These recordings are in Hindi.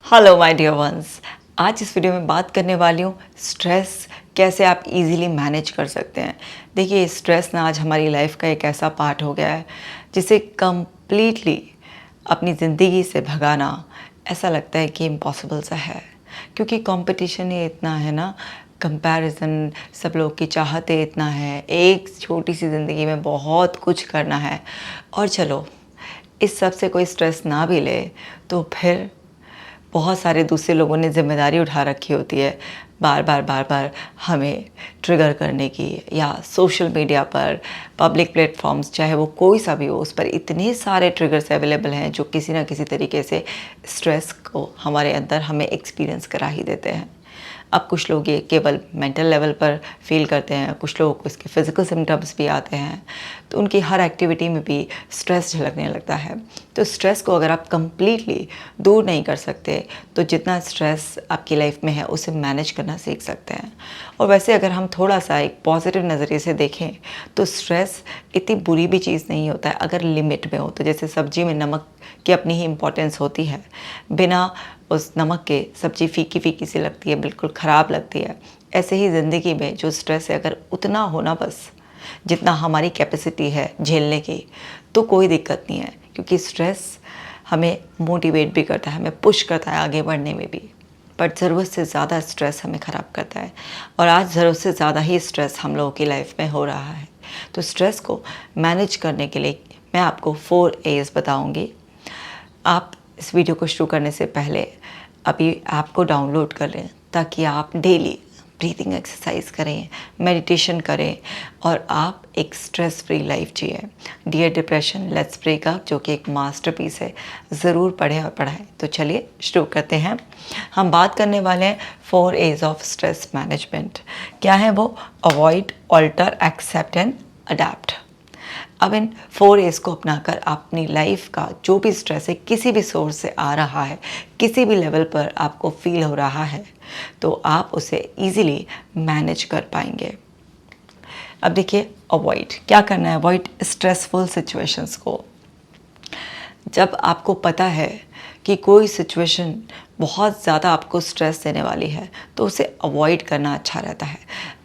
Hello my dear ones. आज इस वीडियो में बात करने वाली हूँ स्ट्रेस कैसे आप इजीली मैनेज कर सकते हैं। देखिए, स्ट्रेस ना आज हमारी लाइफ का एक ऐसा पार्ट हो गया है जिसे कम्प्लीटली अपनी ज़िंदगी से भगाना ऐसा लगता है कि इम्पॉसिबल सा है, क्योंकि कंपटीशन ही इतना है ना, कंपैरिजन, सब लोग की चाहते इतना है, एक छोटी सी ज़िंदगी में बहुत कुछ करना है। और चलो, इस सब से कोई स्ट्रेस ना भी ले तो फिर बहुत सारे दूसरे लोगों ने ज़िम्मेदारी उठा रखी होती है बार बार हमें ट्रिगर करने की, या सोशल मीडिया पर पब्लिक प्लेटफॉर्म्स चाहे वो कोई सा भी हो, उस पर इतने सारे ट्रिगर्स अवेलेबल हैं जो किसी ना किसी तरीके से स्ट्रेस को हमारे अंदर हमें एक्सपीरियंस करा ही देते हैं। अब कुछ लोग ये केवल मेंटल लेवल पर फील करते हैं, कुछ लोगों को इसके फिज़िकल सिम्टम्स भी आते हैं, तो उनकी हर एक्टिविटी में भी स्ट्रेस झलकने लगता है। तो स्ट्रेस को अगर आप कंप्लीटली दूर नहीं कर सकते तो जितना स्ट्रेस आपकी लाइफ में है उसे मैनेज करना सीख सकते हैं। और वैसे अगर हम थोड़ा सा एक पॉजिटिव नज़रिए से देखें तो स्ट्रेस इतनी बुरी भी चीज़ नहीं होता है अगर लिमिट में हो। तो जैसे सब्जी में नमक की अपनी ही इम्पोर्टेंस होती है, बिना उस नमक के सब्ज़ी फीकी फीकी सी लगती है, बिल्कुल ख़राब लगती है। ऐसे ही ज़िंदगी में जो स्ट्रेस है अगर उतना होना, बस जितना हमारी कैपेसिटी है झेलने की, तो कोई दिक्कत नहीं है, क्योंकि स्ट्रेस हमें मोटिवेट भी करता है, हमें पुश करता है आगे बढ़ने में भी। बट ज़रूरत से ज़्यादा स्ट्रेस हमें ख़राब करता है, और आज ज़रूरत से ज़्यादा ही स्ट्रेस हम लोगों की लाइफ में हो रहा है। तो स्ट्रेस को मैनेज करने के लिए मैं आपको 4 A's बताऊँगी। आप इस वीडियो को शुरू करने से पहले अभी ऐप को डाउनलोड कर लें, ताकि आप डेली ब्रीथिंग एक्सरसाइज करें, मेडिटेशन करें और आप एक स्ट्रेस फ्री लाइफ जिए। Dear depression let's break up, जो कि एक मास्टरपीस है, ज़रूर पढ़ें और पढ़ाएं। तो चलिए शुरू करते हैं। हम बात करने वाले हैं 4 A's ऑफ स्ट्रेस मैनेजमेंट। क्या है वो? Avoid, alter, accept and adapt. अब इन 4 A's को अपनाकर आप अपनी लाइफ का जो भी स्ट्रेस है, किसी भी सोर्स से आ रहा है, किसी भी लेवल पर आपको फील हो रहा है, तो आप उसे इजीली मैनेज कर पाएंगे। अब देखिए, अवॉइड क्या करना है? अवॉइड स्ट्रेसफुल सिचुएशंस को। जब आपको पता है कि कोई सिचुएशन बहुत ज़्यादा आपको स्ट्रेस देने वाली है, तो उसे अवॉइड करना अच्छा रहता है।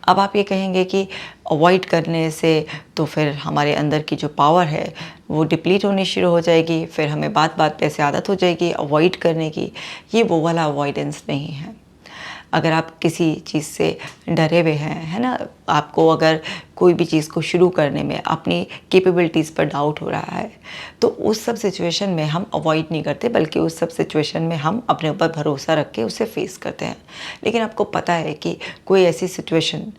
अब आप ये कहेंगे कि अवॉइड करने से तो फिर हमारे अंदर की जो पावर है वो डिप्लीट होनी शुरू हो जाएगी, फिर हमें बात बात पे ऐसे आदत हो जाएगी अवॉइड करने की। ये वो वाला अवॉइडेंस नहीं है। अगर आप किसी चीज़ से डरे हुए हैं, है ना, आपको अगर कोई भी चीज़ को शुरू करने में अपनी कैपेबिलिटीज़ पर डाउट हो रहा है, तो उस सब सिचुएशन में हम अवॉइड नहीं करते, बल्कि उस सब सिचुएशन में हम अपने ऊपर भरोसा रख के उसे फेस करते हैं। लेकिन आपको पता है कि कोई ऐसी सिचुएशन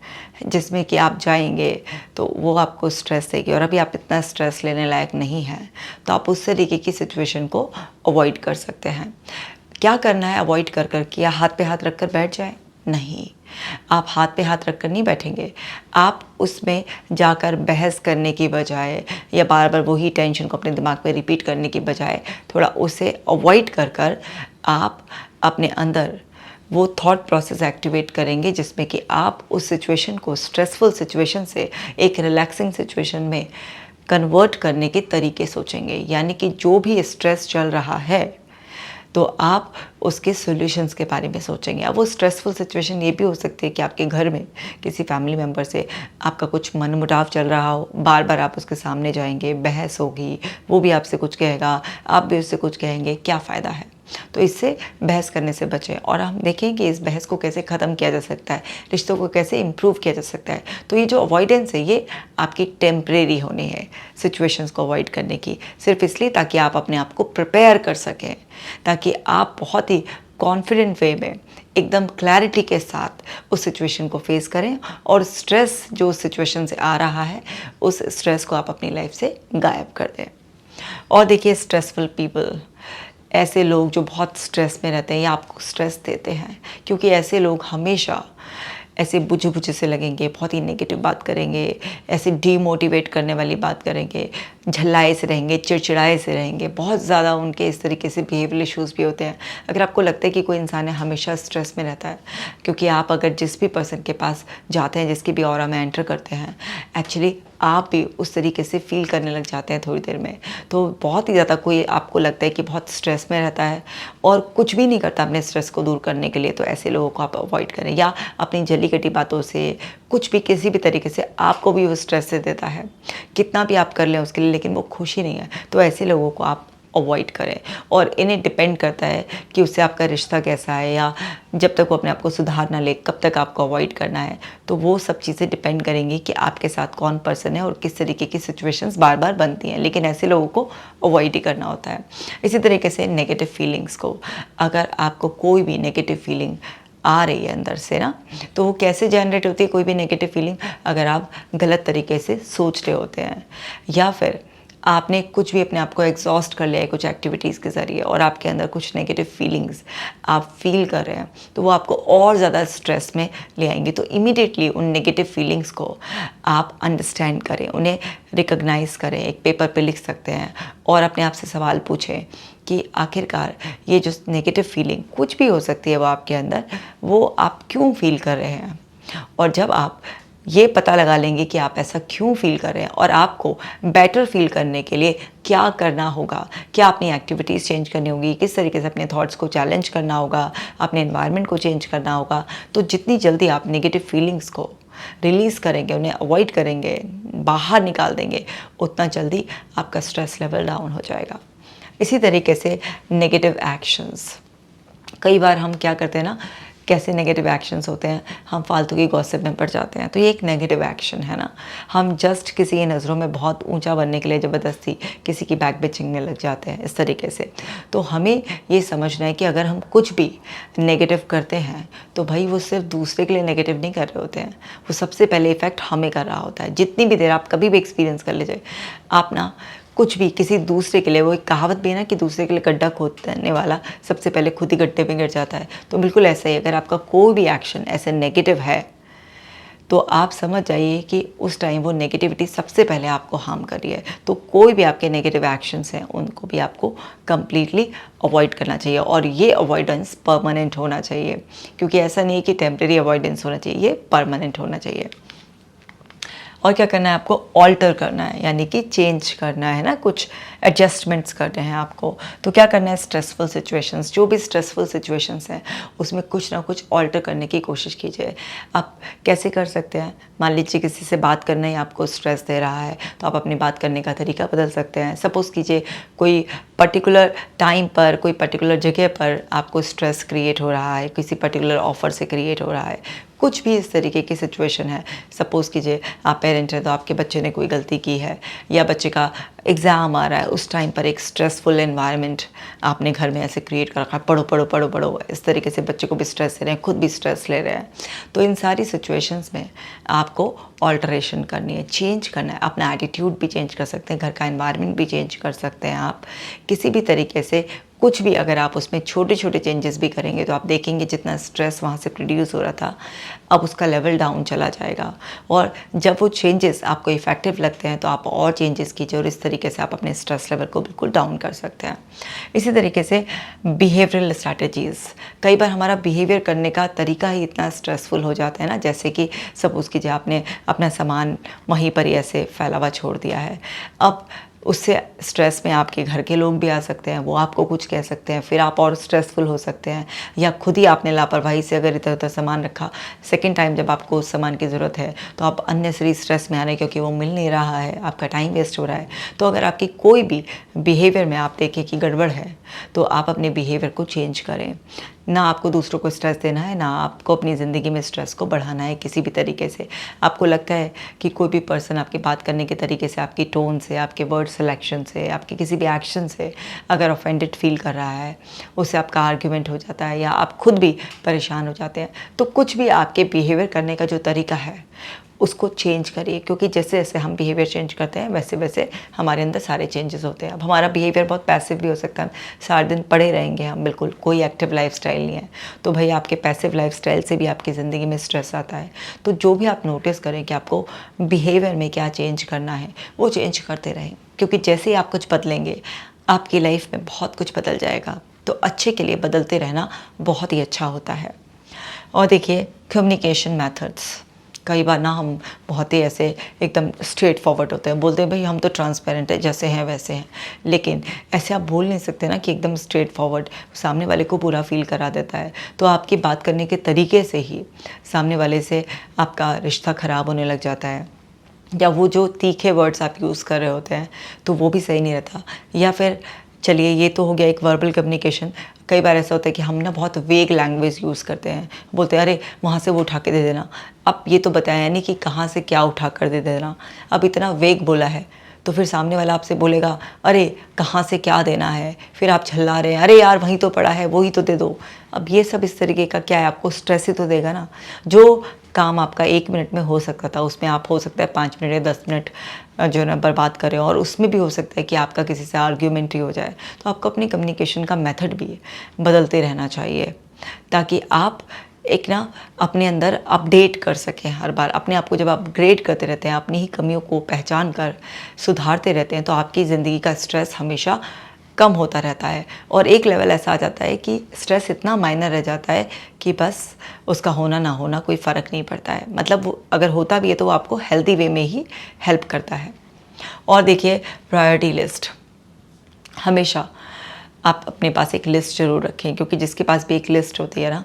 जिसमें कि आप जाएंगे तो वो आपको स्ट्रेस देगी, और अभी आप इतना स्ट्रेस लेने लायक नहीं हैं, तो आप उस तरीके की सिचुएशन को अवॉइड कर सकते हैं। क्या करना है अवॉइड कर कर? क्या हाथ पे हाथ रख कर बैठ जाएं? नहीं, आप हाथ पे हाथ रख कर नहीं बैठेंगे। आप उसमें जाकर बहस करने की बजाय, या बार बार वही टेंशन को अपने दिमाग में रिपीट करने की बजाय, थोड़ा उसे अवॉइड कर कर आप अपने अंदर वो थॉट प्रोसेस एक्टिवेट करेंगे, जिसमें कि आप उस सिचुएशन को स्ट्रेसफुल सिचुएशन से एक रिलैक्सिंग सिचुएशन में कन्वर्ट करने के तरीके सोचेंगे। यानी कि जो भी स्ट्रेस चल रहा है, तो आप उसके सॉल्यूशंस के बारे में सोचेंगे। अब वो स्ट्रेसफुल सिचुएशन ये भी हो सकती है कि आपके घर में किसी फैमिली मेम्बर से आपका कुछ मनमुटाव चल रहा हो, बार बार आप उसके सामने जाएंगे, बहस होगी, वो भी आपसे कुछ कहेगा, आप भी उससे कुछ कहेंगे, क्या फ़ायदा है? तो इससे बहस करने से बचें, और हम देखें कि इस बहस को कैसे ख़त्म किया जा सकता है, रिश्तों को कैसे इम्प्रूव किया जा सकता है। तो ये जो अवॉइडेंस है, ये आपकी टेम्परेरी होनी है सिचुएशंस को अवॉइड करने की, सिर्फ इसलिए ताकि आप अपने आप को प्रिपेयर कर सकें, ताकि आप बहुत ही कॉन्फिडेंट वे में, एकदम क्लैरिटी के साथ उस सिचुएशन को फेस करें, और स्ट्रेस जो उस सिचुएशन से आ रहा है, उस स्ट्रेस को आप अपनी लाइफ से गायब कर दें। और देखिए, स्ट्रेसफुल पीपल, ऐसे लोग जो बहुत स्ट्रेस में रहते हैं या आपको स्ट्रेस देते हैं, क्योंकि ऐसे लोग हमेशा ऐसे बुझे बुझे से लगेंगे, बहुत ही नेगेटिव बात करेंगे, ऐसे डीमोटिवेट करने वाली बात करेंगे, झल्लाए से रहेंगे, चिड़चिड़ाए से रहेंगे, बहुत ज़्यादा उनके इस तरीके से बिहेवियरल इश्यूज़ भी होते हैं। अगर आपको लगता है कि कोई इंसान है हमेशा स्ट्रेस में रहता है, क्योंकि आप अगर जिस भी पर्सन के पास जाते हैं, जिसकी भी ऑरा में एंटर करते हैं, एक्चुअली आप भी उस तरीके से फ़ील करने लग जाते हैं थोड़ी देर में। तो बहुत ही ज़्यादा कोई आपको लगता है कि बहुत स्ट्रेस में रहता है और कुछ भी नहीं करता अपने स्ट्रेस को दूर करने के लिए, तो ऐसे लोगों को आप अवॉइड करें। या अपनी जली-कटी बातों से, कुछ भी किसी भी तरीके से आपको भी वो स्ट्रेस दे देता है, कितना भी आप कर लें उसके लिए, लेकिन वो खुशी नहीं है, तो ऐसे लोगों को आप अवॉइड करें। और इन्हें डिपेंड करता है कि उससे आपका रिश्ता कैसा है, या जब तक वो अपने आप को सुधार ना ले कब तक आपको अवॉइड करना है। तो वो सब चीज़ें डिपेंड करेंगी कि आपके साथ कौन पर्सन है और किस तरीके की सिचुएशंस बार बार बनती हैं, लेकिन ऐसे लोगों को अवॉइड ही करना होता है। इसी तरीके से नेगेटिव फीलिंग्स को, अगर आपको कोई भी नेगेटिव फीलिंग आ रही है अंदर से ना, तो वो कैसे जनरेट होती है कोई भी नेगेटिव फीलिंग, अगर आप गलत तरीके से सोच रहे होते हैं, या फिर आपने कुछ भी अपने आप को एग्जॉस्ट कर लिया है कुछ एक्टिविटीज़ के ज़रिए और आपके अंदर कुछ नेगेटिव फीलिंग्स आप फील कर रहे हैं, तो वो आपको और ज़्यादा स्ट्रेस में ले आएंगे। तो इमीडिएटली उन नेगेटिव फीलिंग्स को आप अंडरस्टैंड करें, उन्हें रिकॉग्नाइज करें, एक पेपर पे लिख सकते हैं और अपने आप से सवाल पूछें कि आखिरकार ये जो नेगेटिव फीलिंग कुछ भी हो सकती है वो आपके अंदर, वो आप क्यों फील कर रहे हैं। और जब आप ये पता लगा लेंगे कि आप ऐसा क्यों फील कर रहे हैं और आपको बेटर फील करने के लिए क्या करना होगा, क्या अपनी एक्टिविटीज़ चेंज करनी होगी, किस तरीके से अपने थॉट्स को चैलेंज करना होगा, अपने एनवायरनमेंट को चेंज करना होगा, तो जितनी जल्दी आप नेगेटिव फीलिंग्स को रिलीज़ करेंगे, उन्हें अवॉइड करेंगे, बाहर निकाल देंगे, उतना जल्दी आपका स्ट्रेस लेवल डाउन हो जाएगा। इसी तरीके से नेगेटिव एक्शंस, कई बार हम क्या करते हैं ना, कैसे नेगेटिव एक्शंस होते हैं, हम फालतू की गॉसिप में पड़ जाते हैं, तो ये एक नेगेटिव एक्शन है ना। हम जस्ट किसी की नज़रों में बहुत ऊंचा बनने के लिए ज़बरदस्ती किसी की बैक बिचिंग में लग जाते हैं इस तरीके से। तो हमें ये समझना है कि अगर हम कुछ भी नेगेटिव करते हैं तो भाई वो सिर्फ दूसरे के लिए नेगेटिव नहीं कर रहे होते हैं, वो सबसे पहले इफ़ेक्ट हमें कर रहा होता है। जितनी भी देर आप कभी भी एक्सपीरियंस कर लीजिए, आप ना कुछ भी किसी दूसरे के लिए, वो एक कहावत भी है ना कि दूसरे के लिए गड्ढा खोदने वाला सबसे पहले खुद ही गड्ढे में गिर जाता है। तो बिल्कुल ऐसा ही, अगर आपका कोई भी एक्शन ऐसे नेगेटिव है तो आप समझ जाइए कि उस टाइम वो नेगेटिविटी सबसे पहले आपको हार्म कर रही है। तो कोई भी आपके नेगेटिव एक्शंस हैं उनको भी आपको कंप्लीटली अवॉइड करना चाहिए, और ये अवॉइडेंस परमानेंट होना चाहिए, क्योंकि ऐसा नहीं है कि टेम्प्रेरी अवॉइडेंस होना चाहिए, ये परमानेंट होना चाहिए। और क्या करना है आपको, ऑल्टर करना है, यानी कि चेंज करना है ना, कुछ एडजस्टमेंट्स करने हैं आपको। तो क्या करना है, स्ट्रेसफुल सिचुएशंस, जो भी स्ट्रेसफुल सिचुएशंस हैं उसमें कुछ ना कुछ ऑल्टर करने की कोशिश कीजिए। आप कैसे कर सकते हैं, मान लीजिए किसी से बात करना ही आपको स्ट्रेस दे रहा है, तो आप अपनी बात करने का तरीका बदल सकते हैं। सपोज़ कीजिए कोई पर्टिकुलर टाइम पर, कोई पर्टिकुलर जगह पर आपको स्ट्रेस क्रिएट हो रहा है, किसी पर्टिकुलर ऑफ़र से क्रिएट हो रहा है, कुछ भी इस तरीके की सिचुएशन है। सपोज़ कीजिए आप पेरेंट हैं तो आपके बच्चे ने कोई गलती की है, या बच्चे का एग्ज़ाम आ रहा है, उस टाइम पर एक स्ट्रेसफुल एनवायरनमेंट आपने घर में ऐसे क्रिएट कर रखा है, पढ़ो पढ़ो पढ़ो पढ़ो, इस तरीके से बच्चे को भी स्ट्रेस दे रहे हैं, खुद भी स्ट्रेस ले रहे हैं। तो इन सारी सिचुएशंस में आपको ऑल्टरेशन करनी है, चेंज करना है, अपना एटीट्यूड भी चेंज कर सकते हैं, घर का एनवायरनमेंट भी चेंज कर सकते हैं आप। किसी भी तरीके से कुछ भी अगर आप उसमें छोटे छोटे चेंजेस भी करेंगे तो आप देखेंगे जितना स्ट्रेस वहाँ से प्रोड्यूस हो रहा था अब उसका लेवल डाउन चला जाएगा। और जब वो चेंजेस आपको इफ़ेक्टिव लगते हैं तो आप और चेंजेस कीजिए, और इस तरीके से आप अपने स्ट्रेस लेवल को बिल्कुल डाउन कर सकते हैं। इसी तरीके से बिहेवियरल स्ट्रैटेजीज़, कई बार हमारा बिहेवियर करने का तरीका ही इतना स्ट्रेसफुल हो जाता है ना, जैसे कि सपोज़ कीजिए आपने अपना सामान वहीं पर ही ऐसे फैला हुआ छोड़ दिया है, अब उससे स्ट्रेस में आपके घर के लोग भी आ सकते हैं, वो आपको कुछ कह सकते हैं, फिर आप और स्ट्रेसफुल हो सकते हैं। या खुद ही आपने लापरवाही से अगर इधर उधर सामान रखा, सेकंड टाइम जब आपको उस सामान की ज़रूरत है तो आप अननेसरी स्ट्रेस में आ रहे हैं क्योंकि वो मिल नहीं रहा है, आपका टाइम वेस्ट हो रहा है। तो अगर आपकी कोई भी बिहेवियर में आप देखें कि गड़बड़ है तो आप अपने बिहेवियर को चेंज करें। ना आपको दूसरों को स्ट्रेस देना है, ना आपको अपनी ज़िंदगी में स्ट्रेस को बढ़ाना है किसी भी तरीके से। आपको लगता है कि कोई भी पर्सन आपकी बात करने के तरीके से, आपकी टोन से, आपके वर्ड सिलेक्शन से, आपके किसी भी एक्शन से अगर ऑफेंडेड फील कर रहा है, उससे आपका आर्ग्यूमेंट हो जाता है या आप खुद भी परेशान हो जाते हैं, तो कुछ भी आपके बिहेवियर करने का जो तरीका है उसको चेंज करिए, क्योंकि जैसे जैसे हम बिहेवियर चेंज करते हैं वैसे वैसे हमारे अंदर सारे चेंजेस होते हैं। अब हमारा बिहेवियर बहुत पैसिव भी हो सकता है, सारा दिन पड़े रहेंगे हम, बिल्कुल कोई एक्टिव लाइफस्टाइल नहीं है, तो भाई आपके पैसिव लाइफस्टाइल से भी आपकी ज़िंदगी में स्ट्रेस आता है। तो जो भी आप नोटिस करें कि आपको बिहेवियर में क्या चेंज करना है वो चेंज करते रहें, क्योंकि जैसे ही आप कुछ बदलेंगे आपकी लाइफ में बहुत कुछ बदल जाएगा। तो अच्छे के लिए बदलते रहना बहुत ही अच्छा होता है। और देखिए कम्युनिकेशन मेथड्स, कई बार ना हम बहुत ही ऐसे एकदम स्ट्रेट फॉरवर्ड होते हैं, बोलते हैं भाई हम तो ट्रांसपेरेंट है, जैसे हैं वैसे हैं, लेकिन ऐसे आप बोल नहीं सकते ना कि एकदम स्ट्रेट फॉरवर्ड, सामने वाले को पूरा फील करा देता है। तो आपकी बात करने के तरीके से ही सामने वाले से आपका रिश्ता ख़राब होने लग जाता है, या वो जो तीखे वर्ड्स आप यूज़ कर रहे होते हैं तो वो भी सही नहीं रहता। या फिर चलिए ये तो हो गया एक वर्बल कम्युनिकेशन, कई बार ऐसा होता है कि हम ना बहुत वेग लैंग्वेज यूज़ करते हैं, बोलते हैं अरे वहाँ से वो उठा के दे देना। अब ये तो बताया नहीं कि कहाँ से क्या उठा कर दे देना, अब इतना वेग बोला है तो फिर सामने वाला आपसे बोलेगा अरे कहाँ से क्या देना है, फिर आप झल्ला रहे हैं अरे यार वहीं तो पड़ा है वही तो दे दो। अब ये सब इस तरीके का क्या है, आपको स्ट्रेस ही तो देगा ना। जो काम आपका 1 मिनट में हो सकता था उसमें आप हो सकता है 5 मिनट या 10 मिनट जो है ना बर्बाद करें, और उसमें भी हो सकता है कि आपका किसी से आर्ग्यूमेंट ही हो जाए। तो आपको अपनी कम्युनिकेशन का मेथड भी बदलते रहना चाहिए, ताकि आप एक ना अपने अंदर अपडेट कर सकें। हर बार अपने आप को जब अपग्रेड करते रहते हैं, अपनी ही कमियों को पहचान कर सुधारते रहते हैं, तो आपकी ज़िंदगी का स्ट्रेस हमेशा कम होता रहता है। और एक लेवल ऐसा आ जाता है कि स्ट्रेस इतना माइनर रह जाता है कि बस उसका होना ना होना कोई फ़र्क नहीं पड़ता है। मतलब वो अगर होता भी है तो वो आपको हेल्दी वे में ही हेल्प करता है। और देखिए प्रायोरिटी लिस्ट, हमेशा आप अपने पास एक लिस्ट ज़रूर रखें, क्योंकि जिसके पास भी एक लिस्ट होती है ना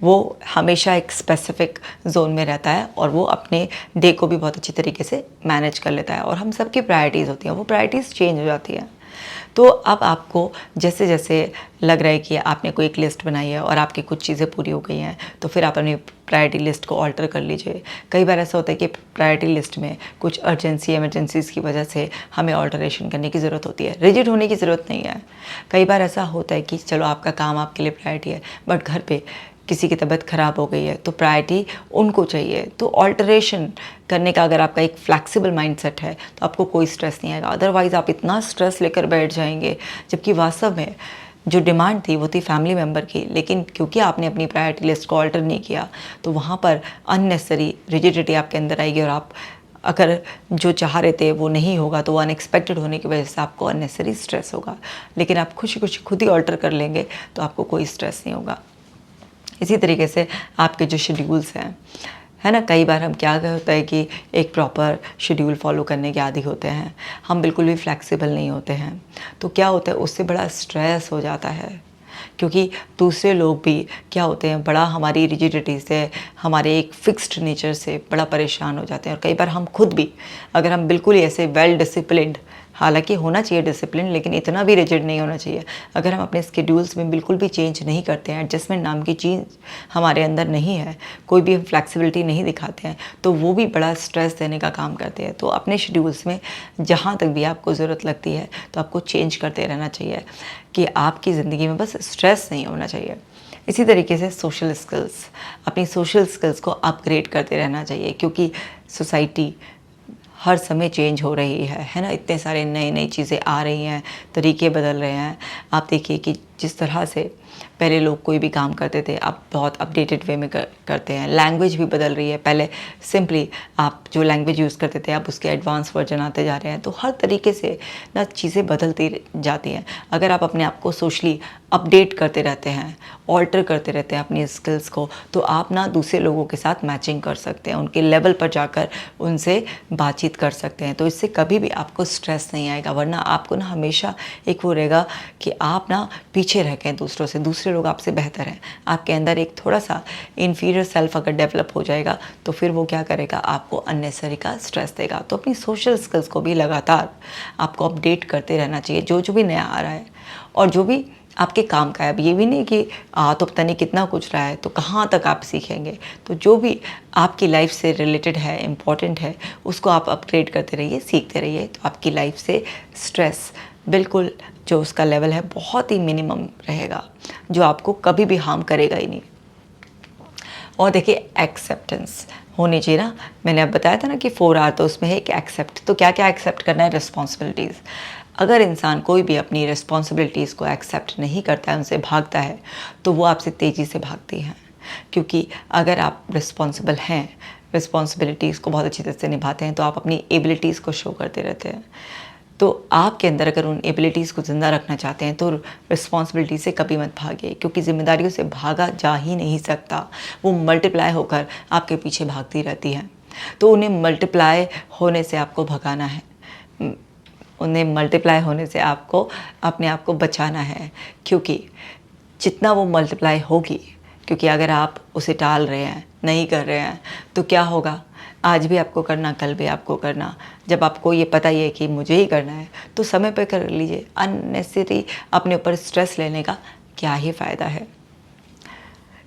वो हमेशा एक स्पेसिफिक जोन में रहता है और वो अपने डे को भी बहुत अच्छी तरीके से मैनेज कर लेता है। और हम सबकी प्रायोरिटीज़ होती हैं, वो प्रायोरिटीज़ चेंज हो जाती हैं। तो अब आपको जैसे जैसे लग रहा है कि आपने कोई एक लिस्ट बनाई है और आपकी कुछ चीज़ें पूरी हो गई हैं, तो फिर आप अपनी प्रायोरिटी लिस्ट को ऑल्टर कर लीजिए। कई बार ऐसा होता है कि प्रायोरिटी लिस्ट में कुछ अर्जेंसी एमरजेंसीज़ की वजह से हमें ऑल्टरेशन करने की ज़रूरत होती है, रिजिड होने की ज़रूरत नहीं है। कई बार ऐसा होता है कि चलो आपका काम आपके लिए प्रायोरिटी है, बट घर पे किसी की तबीयत ख़राब हो गई है तो प्रायोरिटी उनको चाहिए। तो ऑल्टरेशन करने का अगर आपका एक फ्लैक्सिबल माइंडसेट है तो आपको कोई स्ट्रेस नहीं आएगा। अदरवाइज़ आप इतना स्ट्रेस लेकर बैठ जाएंगे, जबकि वास्तव में जो डिमांड थी वो थी फैमिली मेम्बर की, लेकिन क्योंकि आपने अपनी प्रायोरिटी लिस्ट को ऑल्टर नहीं किया तो वहाँ पर अननेसेसरी रिजिडिटी आपके अंदर आएगी, और आप अगर जो चाह रहे थे वो नहीं होगा तो वो अनएक्सपेक्टेड होने की वजह से आपको अननेसेसरी स्ट्रेस होगा। लेकिन आप खुशी खुशी खुद ही ऑल्टर कर लेंगे तो आपको कोई स्ट्रेस नहीं होगा। इसी तरीके से आपके जो शेड्यूल्स हैं, है ना, कई बार हम क्या होता है कि एक प्रॉपर शेड्यूल फॉलो करने के आदी होते हैं, हम बिल्कुल भी फ्लेक्सिबल नहीं होते हैं। तो क्या होता है, उससे बड़ा स्ट्रेस हो जाता है, क्योंकि दूसरे लोग भी क्या होते हैं बड़ा हमारी रिजिडिटी से, हमारे एक फिक्स्ड नेचर से बड़ा परेशान हो जाते हैं। और कई बार हम खुद भी, अगर हम बिल्कुल ही ऐसे वेल डिसिप्लिन्ड, हालांकि होना चाहिए डिसिप्लिन, लेकिन इतना भी रिजिड नहीं होना चाहिए, अगर हम अपने स्केड्यूल्स में बिल्कुल भी चेंज नहीं करते हैं, एडजस्टमेंट नाम की चीज़ हमारे अंदर नहीं है, कोई भी हम फ्लैक्सिबिलिटी नहीं दिखाते हैं, तो वो भी बड़ा स्ट्रेस देने का काम करते हैं। तो अपने शेड्यूल्स में जहाँ तक भी आपको ज़रूरत लगती है तो आपको चेंज करते रहना चाहिए, कि आपकी ज़िंदगी में बस स्ट्रेस नहीं होना चाहिए। इसी तरीके से सोशल स्किल्स, अपनी सोशल स्किल्स को अपग्रेड करते रहना चाहिए, क्योंकि सोसाइटी हर समय चेंज हो रही है ना, इतने सारे नई नई चीज़ें आ रही हैं, तरीके बदल रहे हैं। आप देखिए कि जिस तरह से पहले लोग कोई भी काम करते थे अब बहुत अपडेटेड वे में करते हैं। लैंग्वेज भी बदल रही है, पहले सिंपली आप जो लैंग्वेज यूज़ करते थे अब उसके एडवांस वर्जन आते जा रहे हैं। तो हर तरीके से ना चीज़ें बदलती जाती हैं। अगर आप अपने आप को सोशली अपडेट करते रहते हैं, ऑल्टर करते रहते हैं अपनी स्किल्स को, तो आप ना दूसरे लोगों के साथ मैचिंग कर सकते हैं, उनके लेवल पर जाकर उनसे बातचीत कर सकते हैं। तो इससे कभी भी आपको स्ट्रेस नहीं आएगा, वरना आपको ना हमेशा एक वो रहेगा कि आप ना पीछे रह गए दूसरों से, दूसरे लोग आपसे बेहतर हैं। आपके अंदर एक थोड़ा सा इन्फीरियर सेल्फ अगर डेवलप हो जाएगा तो फिर वो क्या करेगा, आपको अननेसेसरी का स्ट्रेस देगा। तो अपनी सोशल स्किल्स को भी लगातार आपको अपडेट करते रहना चाहिए, जो जो भी नया आ रहा है और जो भी आपके काम का है। अब ये भी नहीं कि तो पता नहीं कितना कुछ रहा है तो कहाँ तक आप सीखेंगे। तो जो भी आपकी लाइफ से रिलेटेड है, इम्पॉर्टेंट है, उसको आप अपग्रेड करते रहिए, सीखते रहिए। तो आपकी लाइफ से स्ट्रेस बिल्कुल जो उसका लेवल है बहुत ही मिनिमम रहेगा, जो आपको कभी भी हार्म करेगा ही नहीं। और देखिए एक्सेप्टेंस होनी चाहिए ना। मैंने अब बताया था ना कि 4R, तो उसमें है एक एक्सेप्ट। तो क्या क्या एक्सेप्ट करना है? रिस्पॉन्सिबिलिटीज़। अगर इंसान कोई भी अपनी रिस्पॉन्सिबिलिटीज़ को एक्सेप्ट नहीं करता है, उनसे भागता है, तो वो आपसे तेज़ी से भागती हैं। क्योंकि अगर आप रिस्पॉन्सिबल हैं, रिस्पॉन्सिबिलिटीज़ को बहुत अच्छी तरह से निभाते हैं, तो आप अपनी एबिलिटीज़ को शो करते रहते हैं। तो आपके अंदर अगर उन एबिलिटीज़ को ज़िंदा रखना चाहते हैं तो रिस्पॉन्सिबिलिटी से कभी मत भागिए, क्योंकि ज़िम्मेदारियों से भागा जा ही नहीं सकता। वो मल्टीप्लाई होकर आपके पीछे भागती रहती हैं। तो उन्हें मल्टीप्लाई होने से आपको भगाना है, उन्हें मल्टीप्लाई होने से आपको अपने आप को बचाना है। क्योंकि जितना वो मल्टीप्लाई होगी, क्योंकि अगर आप उसे टाल रहे हैं, नहीं कर रहे हैं, तो क्या होगा? आज भी आपको करना, कल भी आपको करना। जब आपको ये पता ही है कि मुझे ही करना है, तो समय पे कर लीजिए। अननेसेसरी अपने ऊपर स्ट्रेस लेने का क्या ही फ़ायदा है।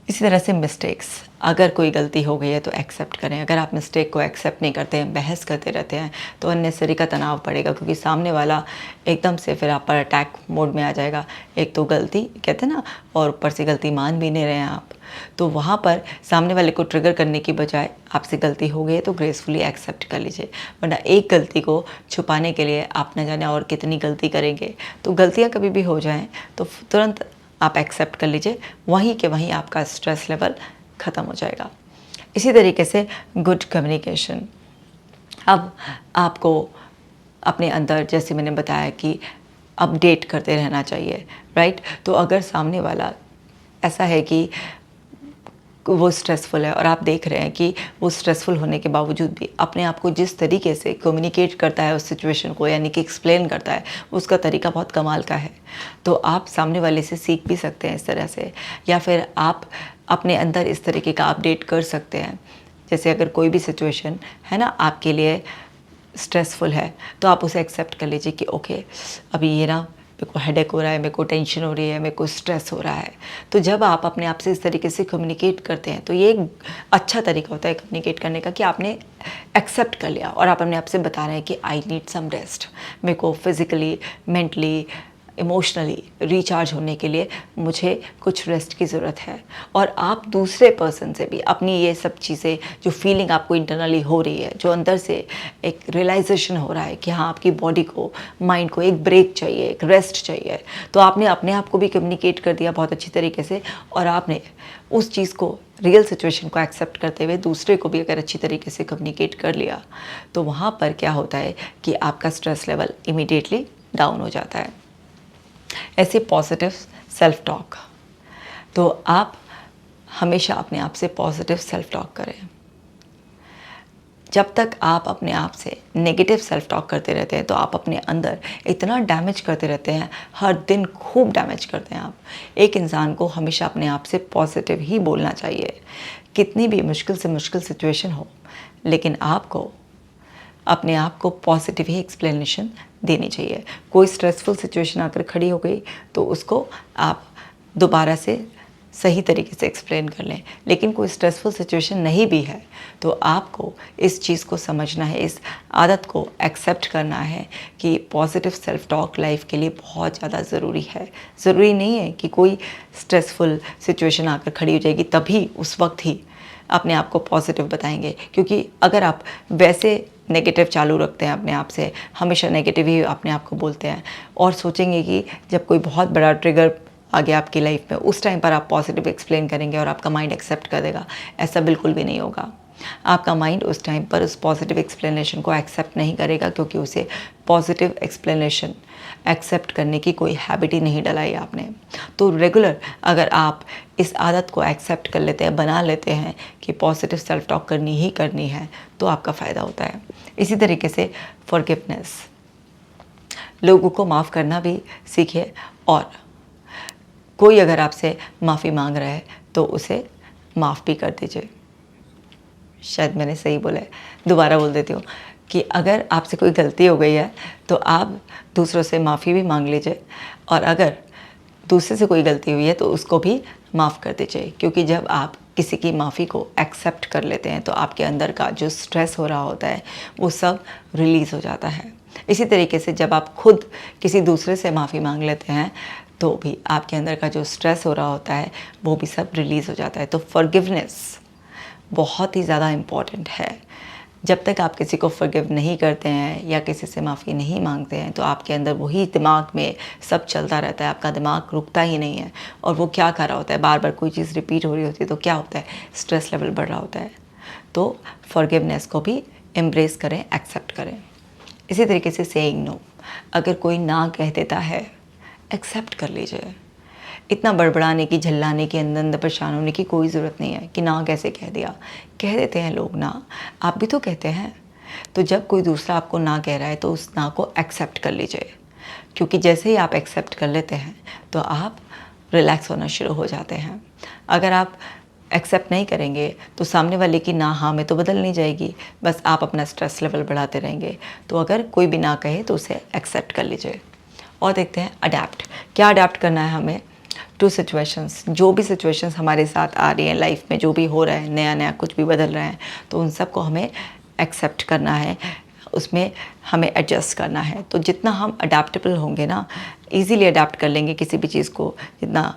इसी तरह से मिस्टेक्स, अगर कोई गलती हो गई है तो एक्सेप्ट करें। अगर आप मिस्टेक को एक्सेप्ट नहीं करते हैं, बहस करते रहते हैं, तो अननेसेसरी का तनाव पड़ेगा, क्योंकि सामने वाला एकदम से फिर आप पर अटैक मोड में आ जाएगा। एक तो गलती कहते हैं ना, और ऊपर से गलती मान भी नहीं रहे हैं आप, तो वहाँ पर सामने वाले को ट्रिगर करने की बजाय आपसे गलती हो गई है तो ग्रेसफुली एक्सेप्ट कर लीजिए। वरना एक गलती को छुपाने के लिए आप न जाने और कितनी गलती करेंगे। तो गलतियाँ कभी भी हो जाएँ तो तुरंत आप एक्सेप्ट कर लीजिए, वहीं के वहीं आपका स्ट्रेस लेवल ख़त्म हो जाएगा। इसी तरीके से गुड कम्युनिकेशन। अब आपको अपने अंदर, जैसे मैंने बताया कि अपडेट करते रहना चाहिए, राइट? तो अगर सामने वाला ऐसा है कि वो स्ट्रेसफुल है और आप देख रहे हैं कि वो स्ट्रेसफुल होने के बावजूद भी अपने आप को जिस तरीके से कम्युनिकेट करता है उस सिचुएशन को, यानी कि एक्सप्लेन करता है, उसका तरीका बहुत कमाल का है। तो आप सामने वाले से सीख भी सकते हैं इस तरह से, या फिर आप अपने अंदर इस तरीके का अपडेट कर सकते हैं। जैसे अगर कोई भी सिचुएशन है ना आपके लिए स्ट्रेसफुल है, तो आप उसे एक्सेप्ट कर लीजिए कि ओके, अभी ये ना मेरे को हेडेक हो रहा है, मेरे को टेंशन हो रही है, मेरे को स्ट्रेस हो रहा है। तो जब आप अपने आप से इस तरीके से कम्युनिकेट करते हैं, तो ये एक अच्छा तरीका होता है कम्युनिकेट करने का, कि आपने एक्सेप्ट कर लिया और आप अपने आप से बता रहे हैं कि आई नीड सम रेस्ट। मेरे को फिज़िकली, मेंटली, इमोशनली रिचार्ज होने के लिए मुझे कुछ रेस्ट की ज़रूरत है। और आप दूसरे पर्सन से भी अपनी ये सब चीज़ें, जो फीलिंग आपको इंटरनली हो रही है, जो अंदर से एक रियलाइजेशन हो रहा है कि हाँ, आपकी बॉडी को, माइंड को एक ब्रेक चाहिए, एक रेस्ट चाहिए, तो आपने अपने आप को भी कम्युनिकेट कर दिया बहुत अच्छी तरीके से, और आपने उस चीज़ को, रियल सिचुएशन को एक्सेप्ट करते हुए दूसरे को भी अगर अच्छी तरीके से कम्युनिकेट कर लिया, तो वहाँ पर क्या होता है कि आपका स्ट्रेस लेवल इमीडिएटली डाउन हो जाता है। ऐसे पॉजिटिव सेल्फ टॉक, तो आप हमेशा अपने आप से पॉजिटिव सेल्फ टॉक करें। जब तक आप अपने आप से नेगेटिव सेल्फ टॉक करते रहते हैं, तो आप अपने अंदर इतना डैमेज करते रहते हैं, हर दिन खूब डैमेज करते हैं आप। एक इंसान को हमेशा अपने आप से पॉजिटिव ही बोलना चाहिए, कितनी भी मुश्किल से मुश्किल सिचुएशन हो, लेकिन आपको अपने आप को पॉजिटिव ही एक्सप्लेनेशन देनी चाहिए। कोई स्ट्रेसफुल सिचुएशन आकर खड़ी हो गई, तो उसको आप दोबारा से सही तरीके से एक्सप्लेन कर लें। लेकिन कोई स्ट्रेसफुल सिचुएशन नहीं भी है, तो आपको इस चीज़ को समझना है, इस आदत को एक्सेप्ट करना है कि पॉजिटिव सेल्फ टॉक लाइफ के लिए बहुत ज़्यादा ज़रूरी है। ज़रूरी नहीं है कि कोई स्ट्रेसफुल सिचुएशन आकर खड़ी हो जाएगी तभी उस वक्त ही अपने आप को पॉजिटिव बताएंगे, क्योंकि अगर आप वैसे नेगेटिव चालू रखते हैं अपने आप से, हमेशा नेगेटिव ही अपने आप को बोलते हैं, और सोचेंगे कि जब कोई बहुत बड़ा ट्रिगर आ गया आपकी लाइफ में, उस टाइम पर आप पॉजिटिव एक्सप्लेन करेंगे और आपका माइंड एक्सेप्ट कर देगा, ऐसा बिल्कुल भी नहीं होगा। आपका माइंड उस टाइम पर उस पॉजिटिव एक्सप्लेनेशन को एक्सेप्ट नहीं करेगा, क्योंकि उसे पॉजिटिव एक्सप्लेनेशन एक्सेप्ट करने की कोई हैबिट ही नहीं डलाई आपने। तो रेगुलर अगर आप इस आदत को एक्सेप्ट कर लेते हैं, बना लेते हैं कि पॉजिटिव सेल्फ टॉक करनी ही करनी है, तो आपका फ़ायदा होता है। इसी तरीके से फॉरगिवनेस, लोगों को माफ़ करना भी सीखिए, और कोई अगर आपसे माफ़ी मांग रहा है तो उसे माफ़ भी कर दीजिए। शायद मैंने सही बोला है, दोबारा बोल देती हूँ कि अगर आपसे कोई गलती हो गई है तो आप दूसरों से माफ़ी भी मांग लीजिए, और अगर दूसरे से कोई गलती हुई है तो उसको भी माफ़ कर दीजिए। क्योंकि जब आप किसी की माफ़ी को एक्सेप्ट कर लेते हैं, तो आपके अंदर का जो स्ट्रेस हो रहा होता है वो सब रिलीज़ हो जाता है। इसी तरीके से जब आप खुद किसी दूसरे से माफ़ी मांग लेते हैं, तो भी आपके अंदर का जो स्ट्रेस हो रहा होता है वो भी सब रिलीज़ हो जाता है। तो फॉरगिवनेस बहुत ही ज़्यादा इम्पॉर्टेंट है। जब तक आप किसी को फॉरगिव नहीं करते हैं या किसी से माफ़ी नहीं मांगते हैं तो आपके अंदर वही दिमाग में सब चलता रहता है, आपका दिमाग रुकता ही नहीं है। और वो क्या कर रहा होता है, बार बार कोई चीज़ रिपीट हो रही होती है तो क्या होता है, स्ट्रेस लेवल बढ़ रहा होता है। तो फॉरगिवनेस को भी एम्ब्रेस करें, एक्सेप्ट करें। इसी तरीके से सेइंग नो, अगर कोई ना कह देता है एक्सेप्ट कर लीजिए। इतना बड़बड़ाने की, झल्लाने की, अंदर अंदर परेशान होने की कोई ज़रूरत नहीं है कि ना कैसे कह दिया। कह देते हैं लोग ना, आप भी तो कहते हैं। तो जब कोई दूसरा आपको ना कह रहा है तो उस ना को एक्सेप्ट कर लीजिए, क्योंकि जैसे ही आप एक्सेप्ट कर लेते हैं तो आप रिलैक्स होना शुरू हो जाते हैं। अगर आप एक्सेप्ट नहीं करेंगे तो सामने वाले की ना हाँ में तो बदल नहीं जाएगी, बस आप अपना स्ट्रेस लेवल बढ़ाते रहेंगे। तो अगर कोई भी ना कहे तो उसे एक्सेप्ट कर लीजिए। और देखते हैं अडैप्ट, क्या अडैप्ट करना है हमें टू सिचुएशंस। जो भी सिचुएशंस हमारे साथ आ रही हैं लाइफ में, जो भी हो रहा है, नया नया कुछ भी बदल रहा है, तो उन सब को हमें एक्सेप्ट करना है, उसमें हमें एडजस्ट करना है। तो जितना हम अडेप्टेबल होंगे ना, इजीली अडेप्ट कर लेंगे किसी भी चीज़ को, जितना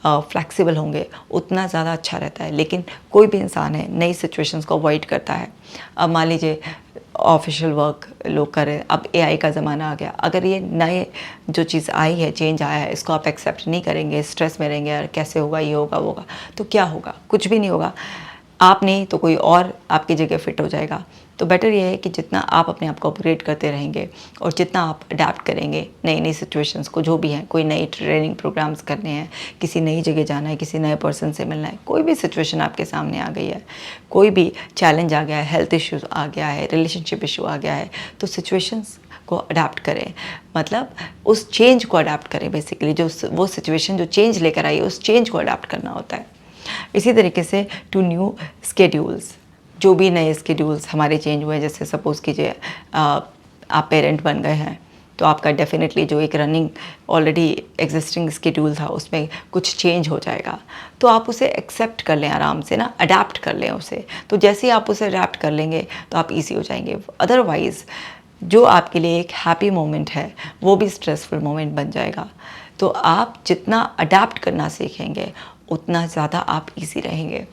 फ्लेक्सिबल होंगे उतना ज़्यादा अच्छा रहता है। लेकिन कोई भी इंसान है नई सिचुएशंस को अवॉइड करता है। अब मान लीजिए ऑफिशियल वर्क लोग करें, अब एआई का ज़माना आ गया। अगर ये नए जो चीज़ आई है, चेंज आया है, इसको आप एक्सेप्ट नहीं करेंगे, स्ट्रेस में रहेंगे, यार कैसे होगा, ये होगा वो होगा, तो क्या होगा, कुछ भी नहीं होगा। आप नहीं तो कोई और आपकी जगह फिट हो जाएगा। तो बेटर ये है कि जितना आप अपने आप को अपग्रेड करते रहेंगे और जितना आप अडेप्ट करेंगे नई नई सिचुएशंस को, जो भी हैं, कोई नई ट्रेनिंग प्रोग्राम्स करने हैं, किसी नई जगह जाना है, किसी नए पर्सन से मिलना है, कोई भी सिचुएशन आपके सामने आ गई है, कोई भी चैलेंज आ गया है, हेल्थ इश्यू आ गया है, रिलेशनशिप इशू आ गया है, तो सिचुएशंस को अडेप्ट करें। मतलब उस चेंज को अडेप्ट करें। बेसिकली जो वो सिचुएशन जो चेंज लेकर आई है, उस चेंज को अडेप्ट करना होता है। इसी तरीके से टू न्यू स्केड्यूल्स, जो भी नए स्केड्यूल्स हमारे चेंज हुए, जैसे सपोज़ कीजिए आप पेरेंट बन गए हैं तो आपका डेफिनेटली जो एक रनिंग ऑलरेडी एग्जिस्टिंग स्केड्यूल था उसमें कुछ चेंज हो जाएगा। तो आप उसे एक्सेप्ट कर लें, आराम से ना अडेप्ट कर लें उसे। तो जैसे ही आप उसे अडेप्ट कर लेंगे तो आप ईजी हो जाएंगे। अदरवाइज़ जो आपके लिए एक हैप्पी मोमेंट है वो भी स्ट्रेसफुल मोमेंट बन जाएगा। तो आप जितना अडेप्ट करना सीखेंगे उतना ज़्यादा आप इजी रहेंगे।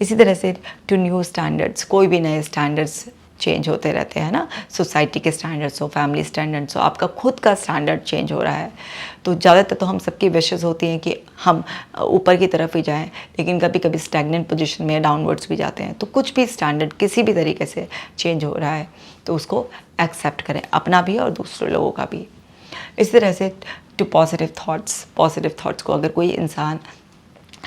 इसी तरह से टू न्यू स्टैंडर्ड्स, कोई भी नए स्टैंडर्ड्स चेंज होते रहते हैं ना, सोसाइटी के स्टैंडर्ड्स हो, फैमिली स्टैंडर्ड्स हो, आपका खुद का स्टैंडर्ड चेंज हो रहा है। तो ज़्यादातर तो हम सबकी विशेस होती हैं कि हम ऊपर की तरफ ही जाएं, लेकिन कभी कभी स्टैग्नेंट पोजीशन में डाउनवर्ड्स भी जाते हैं। तो कुछ भी स्टैंडर्ड किसी भी तरीके से चेंज हो रहा है तो उसको एक्सेप्ट करें, अपना भी और दूसरे लोगों का भी। इस तरह से टू पॉजिटिव थाट्स को, अगर कोई इंसान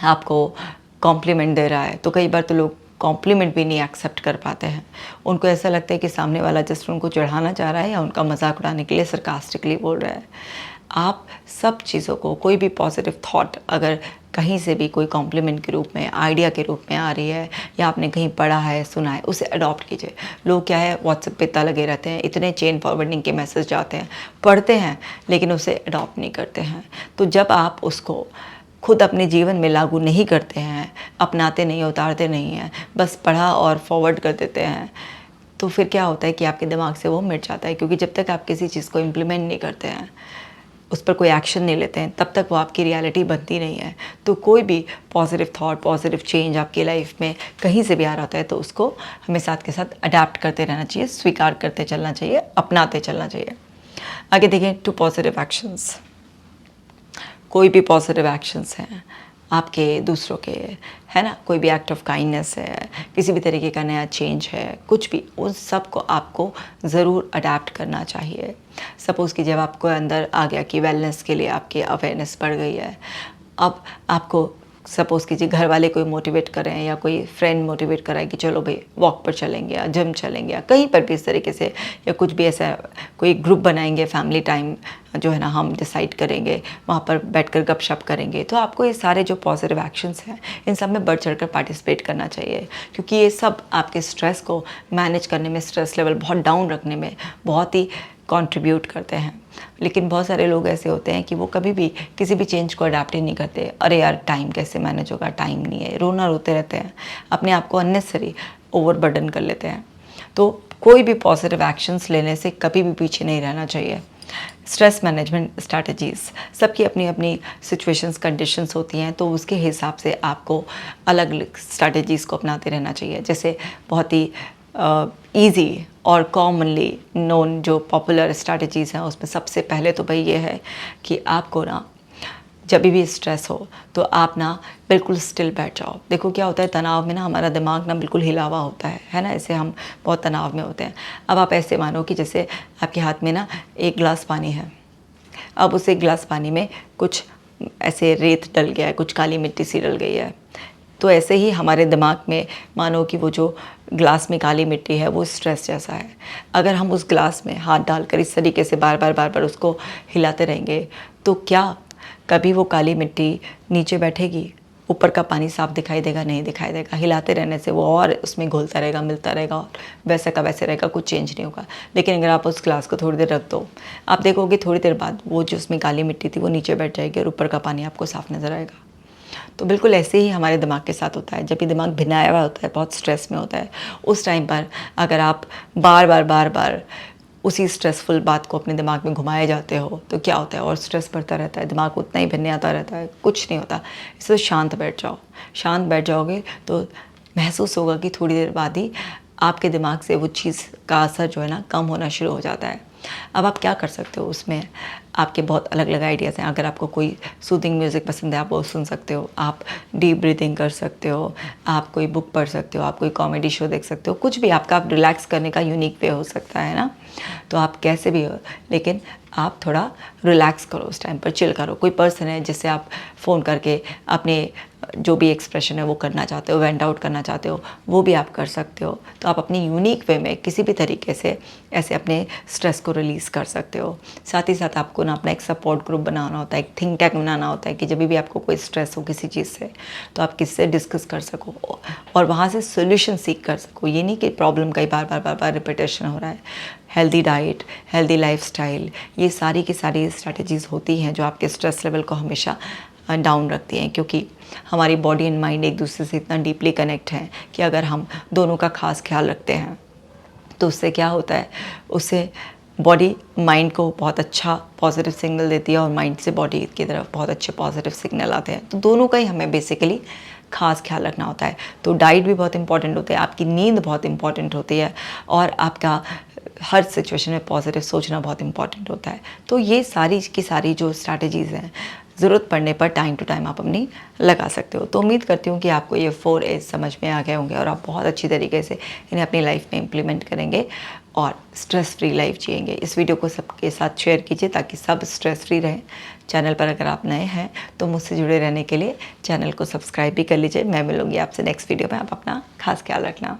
आपको कॉम्प्लीमेंट दे रहा है तो कई बार तो लोग कॉम्प्लीमेंट भी नहीं एक्सेप्ट कर पाते हैं। उनको ऐसा लगता है कि सामने वाला जस्ट उनको चढ़ाना चाह रहा है या उनका मजाक उड़ाने के लिए सरकास्टिकली बोल रहा है। आप सब चीज़ों को, कोई भी पॉजिटिव थॉट अगर कहीं से भी कोई कॉम्प्लीमेंट के रूप में, आइडिया के रूप में आ रही है या आपने कहीं पढ़ा है, सुना है, उसे अडॉप्ट कीजिए। लोग क्या है, व्हाट्सएप पे इतना लगे रहते हैं, इतने चेन फॉरवर्डिंग के मैसेज जाते हैं, पढ़ते हैं लेकिन उसे अडॉप्ट नहीं करते हैं। तो जब आप उसको खुद अपने जीवन में लागू नहीं करते हैं, अपनाते नहीं, उतारते नहीं हैं, बस पढ़ा और फॉरवर्ड कर देते हैं, तो फिर क्या होता है कि आपके दिमाग से वो मिट जाता है। क्योंकि जब तक आप किसी चीज़ को इम्प्लीमेंट नहीं करते हैं, उस पर कोई एक्शन नहीं लेते हैं, तब तक वो आपकी रियलिटी बनती नहीं है। तो कोई भी पॉजिटिव थॉट, पॉजिटिव चेंज आपकी लाइफ में कहीं से भी आ रहा होता है तो उसको हमें साथ के साथ अडेप्ट करते रहना चाहिए, स्वीकार करते चलना चाहिए, अपनाते चलना चाहिए। आगे देखें टू पॉजिटिव एक्शंस। कोई भी पॉजिटिव एक्शंस हैं आपके, दूसरों के, है ना, कोई भी एक्ट ऑफ काइंडनेस है, किसी भी तरीके का नया चेंज है, कुछ भी, उन सब को आपको ज़रूर अडेप्ट करना चाहिए। सपोज़ कि जब आपको अंदर आ गया कि वेलनेस के लिए आपकी अवेयरनेस बढ़ गई है, अब आपको सपोज़ कीजिए घर वाले कोई मोटिवेट करें या कोई फ्रेंड मोटिवेट कराए कि चलो भाई वॉक पर चलेंगे या जिम चलेंगे या कहीं पर भी इस तरीके से, या कुछ भी ऐसा कोई ग्रुप बनाएंगे, फैमिली टाइम जो है ना हम डिसाइड करेंगे, वहाँ पर बैठकर गपशप करेंगे। तो आपको ये सारे जो पॉजिटिव एक्शंस हैं इन सब में बढ़ चढ़कर पार्टिसिपेट करना चाहिए, क्योंकि ये सब आपके स्ट्रेस को मैनेज करने में, स्ट्रेस लेवल बहुत डाउन रखने में बहुत ही कंट्रीब्यूट करते हैं। लेकिन बहुत सारे लोग ऐसे होते हैं कि वो कभी भी किसी भी चेंज को अडेप्ट ही नहीं करते। अरे यार टाइम कैसे मैनेज होगा, टाइम नहीं है, रोना रोते रहते हैं, अपने आप को अननेसेसरी ओवरबर्डन कर लेते हैं। तो कोई भी पॉजिटिव एक्शंस लेने से कभी भी पीछे नहीं रहना चाहिए। स्ट्रेस मैनेजमेंट स्ट्रैटेजीज़ सबकी अपनी अपनी सिचुएशंस कंडीशंस होती हैं, तो उसके हिसाब से आपको अलग अलग स्ट्रैटेजीज़ को अपनाते रहना चाहिए। जैसे बहुत ही ईज़ी और कॉमनली नोन जो पॉपुलर स्ट्रैटेजीज़ हैं, उसमें सबसे पहले तो भाई ये है कि आपको ना जब भी स्ट्रेस हो तो आप ना बिल्कुल स्टिल बैठ जाओ। देखो क्या होता है, तनाव में ना हमारा दिमाग ना बिल्कुल हिला हुआ होता है ना, ऐसे हम बहुत तनाव में होते हैं। अब आप ऐसे मानो कि जैसे आपके हाथ में ना एक गिलास पानी है, अब उस एक गिलास पानी में कुछ ऐसे रेत डल गया है, कुछ काली मिट्टी सी डल गई है। तो ऐसे ही हमारे दिमाग में मानो कि वो जो ग्लास में काली मिट्टी है वो स्ट्रेस जैसा है। अगर हम उस ग्लास में हाथ डालकर इस तरीके से बार बार उसको हिलाते रहेंगे तो क्या कभी वो काली मिट्टी नीचे बैठेगी? ऊपर का पानी साफ दिखाई देगा? नहीं दिखाई देगा। हिलाते रहने से वो और उसमें घुलता रहेगा, मिलता रहेगा और वैसा का वैसे रहेगा, कुछ चेंज नहीं होगा। लेकिन अगर आप उस ग्लास को थोड़ी देर रख दो, आप देखोगे थोड़ी देर बाद वो जो उसमें काली मिट्टी थी वो नीचे बैठ जाएगी और ऊपर का पानी आपको साफ नज़र आएगा। तो बिल्कुल ऐसे ही हमारे दिमाग के साथ होता है। जब भी दिमाग भिनाया हुआ होता है, बहुत स्ट्रेस में होता है, उस टाइम पर अगर आप बार बार उसी स्ट्रेसफुल बात को अपने दिमाग में घुमाए जाते हो तो क्या होता है, और स्ट्रेस बढ़ता रहता है, दिमाग उतना ही भिन्न आता रहता है, कुछ नहीं होता। इससे शांत बैठ जाओ। शांत बैठ जाओगे तो महसूस होगा कि थोड़ी देर बाद ही आपके दिमाग से वो चीज़ का असर जो है ना कम होना शुरू हो जाता है। अब आप क्या कर सकते हो, उसमें आपके बहुत अलग अलग आइडियाज़ हैं। अगर आपको कोई सूदिंग म्यूज़िक पसंद है आप वो सुन सकते हो, आप डीप ब्रीथिंग कर सकते हो, आप कोई बुक पढ़ सकते हो, आप कोई कॉमेडी शो देख सकते हो, कुछ भी आपका आप रिलैक्स करने का यूनिक वे हो सकता है ना। तो आप कैसे भी हो, लेकिन आप थोड़ा रिलैक्स करो, उस टाइम पर चिल करो। कोई पर्सन है जिससे आप फ़ोन करके अपने जो भी एक्सप्रेशन है वो करना चाहते हो, वेंट आउट करना चाहते हो, वो भी आप कर सकते हो। तो आप अपनी यूनिक वे में किसी भी तरीके से ऐसे अपने स्ट्रेस को रिलीज़ कर सकते हो। साथ ही साथ आपको ना अपना एक सपोर्ट ग्रुप बनाना होता है, एक थिंक टैंक बनाना होता है कि जब भी आपको कोई स्ट्रेस हो किसी चीज़ से तो आप किससे डिस्कस कर सको और वहाँ से सोल्यूशन सीख कर सको। ये नहीं कि प्रॉब्लम का ही बार रिपीटेशन हो रहा है। हेल्दी डाइट, हेल्दी लाइफस्टाइल, ये सारी की सारी स्ट्रैटेजीज़ होती हैं जो आपके स्ट्रेस लेवल को हमेशा डाउन रखती हैं, क्योंकि हमारी बॉडी एंड माइंड एक दूसरे से इतना डीपली कनेक्ट हैं कि अगर हम दोनों का खास ख्याल रखते हैं तो उससे क्या होता है, उससे बॉडी माइंड को बहुत अच्छा पॉजिटिव सिग्नल देती है और माइंड से बॉडी की तरफ बहुत अच्छे पॉजिटिव सिग्नल आते हैं। तो दोनों का ही हमें बेसिकली खास ख्याल रखना होता है। तो डाइट भी बहुत इंपॉर्टेंट होती है, आपकी नींद बहुत इंपॉर्टेंट होती है और आपका हर सिचुएशन में पॉजिटिव सोचना बहुत इंपॉर्टेंट होता है। तो ये सारी की सारी जो स्ट्रैटेजीज़ हैं, ज़रूरत पड़ने पर टाइम टू टाइम आप अपनी लगा सकते हो। तो उम्मीद करती हूँ कि आपको ये 4 A's समझ में आ गए होंगे और आप बहुत अच्छी तरीके से इन्हें अपनी लाइफ में इम्प्लीमेंट करेंगे और स्ट्रेस फ्री लाइफ जिएंगे। इस वीडियो को सबके साथ शेयर कीजिए ताकि सब स्ट्रेस फ्री रहें। चैनल पर अगर आप नए हैं तो मुझसे जुड़े रहने के लिए चैनल को सब्सक्राइब भी कर लीजिए। मैं मिलूँगी आपसे नेक्स्ट वीडियो में। आप अपना खास ख्याल रखना।